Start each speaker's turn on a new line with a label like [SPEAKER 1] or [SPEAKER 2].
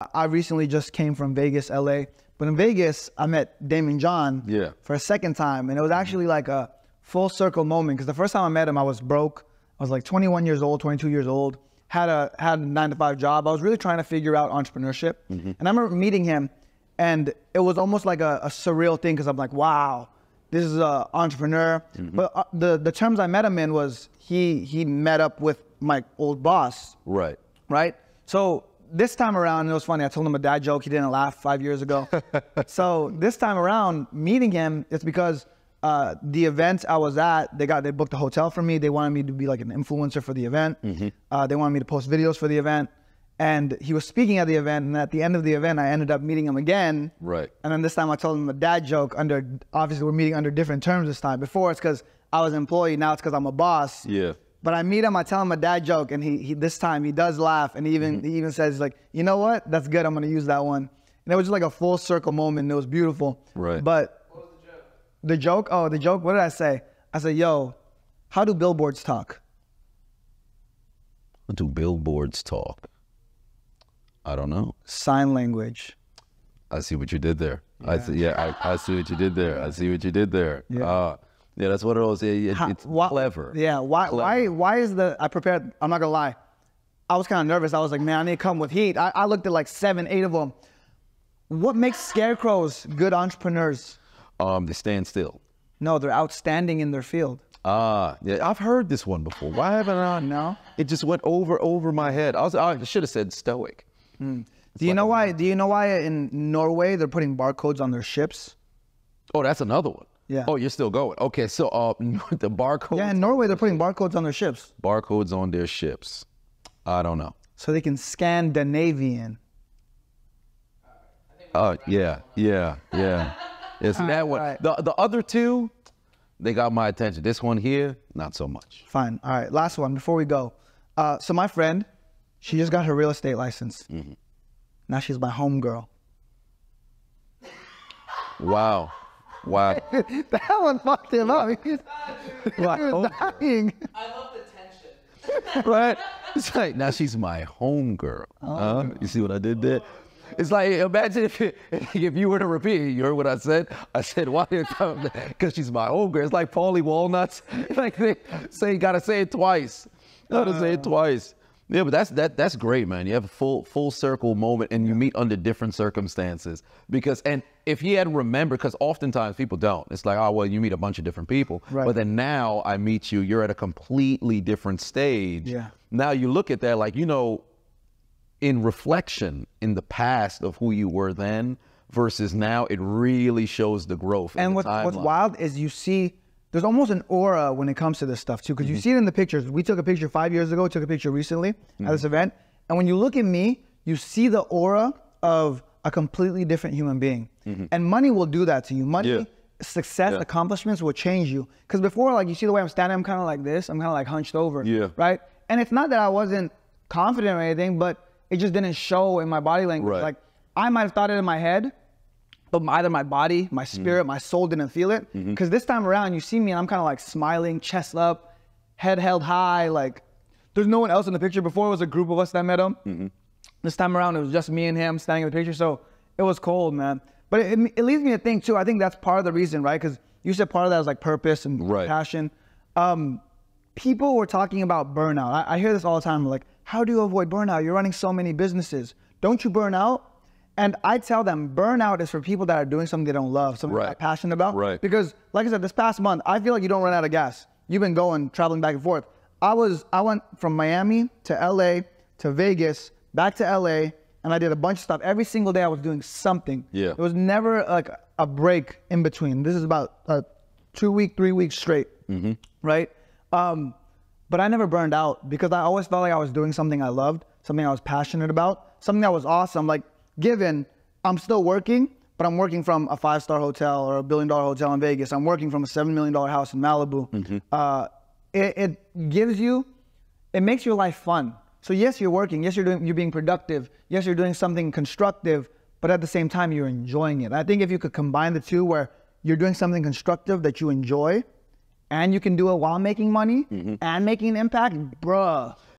[SPEAKER 1] I recently just came from Vegas, LA. But in Vegas, I met Daymond John for a second time. And it was actually like a full circle moment. Because the first time I met him, I was broke. I was like 21 years old, 22 years old. Had a 9-to-5 job. I was really trying to figure out entrepreneurship. And I remember meeting him. And it was almost like a surreal thing. Because I'm like, wow, this is an entrepreneur. But the terms I met him in was he met up with my old boss. Right. So this time around, it was funny. I told him a dad joke. He didn't laugh 5 years ago. So this time around, meeting him, it's because the event I was at, they booked a hotel for me. They wanted me to be like an influencer for the event. They wanted me to post videos for the event. And he was speaking at the event. And at the end of the event, I ended up meeting him again. And then this time I told him a dad joke obviously we're meeting under different terms this time. Before it's because I was an employee. Now it's because I'm a boss. But I meet him, I tell him a dad joke, and he this time he does laugh, and he even says like, you know what? That's good. I'm gonna use that one. And it was just like a full circle moment. And it was beautiful. But what was the joke? The joke? Oh, the joke. What did I say? I said, yo, how do billboards talk?
[SPEAKER 2] What do billboards talk? I don't know.
[SPEAKER 1] Sign language.
[SPEAKER 2] I see what you did there. I see what you did there. I see what you did there. Yeah, that's what it was. It's clever.
[SPEAKER 1] Yeah, why is I prepared, I'm not gonna lie. I was kind of nervous. I was like, man, I need to come with heat. I looked at like 7, 8 of them. What makes scarecrows good entrepreneurs?
[SPEAKER 2] They stand still.
[SPEAKER 1] No, they're outstanding in their field.
[SPEAKER 2] Yeah, I've heard this one before. Why haven't I?
[SPEAKER 1] No.
[SPEAKER 2] It just went over my head. I should have said stoic.
[SPEAKER 1] Do you know why in Norway they're putting barcodes on their ships?
[SPEAKER 2] Oh, that's another one.
[SPEAKER 1] Yeah.
[SPEAKER 2] Oh, you're still going. Okay, so the barcodes.
[SPEAKER 1] Yeah, in Norway they're putting barcodes on their ships.
[SPEAKER 2] Barcodes on their ships. I don't know.
[SPEAKER 1] So they can scan Scandinavian.
[SPEAKER 2] Oh, yeah. It's that one. Right. The other two, they got my attention. This one here, not so much.
[SPEAKER 1] Fine. All right, last one before we go. So my friend, she just got her real estate license. Now she's my homegirl.
[SPEAKER 2] Wow.
[SPEAKER 1] That one fucked him up. He was dying.
[SPEAKER 3] I love the tension.
[SPEAKER 2] Right? It's like, now she's my homegirl. You see what I did there? It's like, imagine if you were to repeat it. You heard what I said? I said, why? Because she's my homegirl. It's like Paulie Walnuts. Like they say, you gotta say it twice. Gotta say it twice. Yeah, but that's great, man. You have a full circle moment, and you meet under different circumstances. And if he had remembered, because oftentimes people don't. It's like, oh, well, you meet a bunch of different people. Right. But then now I meet you, you're at a completely different stage. Yeah. Now you look at that like, in reflection in the past of who you were then versus now, it really shows the growth.
[SPEAKER 1] And what's wild is you see, there's almost an aura when it comes to this stuff too, because you see it in the pictures. We took a picture 5 years ago, took a picture recently at this event. And when you look at me, you see the aura of a completely different human being. And money will do that to you. Money, success, accomplishments will change you. Because before, like you see the way I'm standing, I'm kind of like this. I'm kind of like hunched over, right? And it's not that I wasn't confident or anything, but it just didn't show in my body language. Right. Like I might have thought it in my head, but either my body, my spirit, my soul didn't feel it. Because this time around, you see me and I'm kind of like smiling, chest up, head held high. Like there's no one else in the picture. Before it was a group of us that met him. This time around, it was just me and him standing in the picture. So it was cold, man. But it leads me to think too, I think that's part of the reason, right? Because you said part of that was like purpose and passion. People were talking about burnout. I hear this all the time. Like, how do you avoid burnout? You're running so many businesses. Don't you burn out? And I tell them burnout is for people that are doing something they don't love, something they're passionate about. Right. Because like I said, this past month, I feel like you don't run out of gas. You've been traveling back and forth. I went from Miami to LA to Vegas, back to LA, and I did a bunch of stuff. Every single day I was doing something. Yeah. There was never like a break in between. This is about 2 weeks, 3 weeks straight, right? But I never burned out because I always felt like I was doing something I loved, something I was passionate about, something that was awesome. Like given I'm still working, but I'm working from a 5-star hotel or a $1 billion hotel in Vegas. I'm working from a $7 million house in Malibu. It makes your life fun. So yes, you're working. Yes, you're being productive. Yes, you're doing something constructive, but at the same time, you're enjoying it. I think if you could combine the two where you're doing something constructive that you enjoy and you can do it while making money and making an impact, bruh.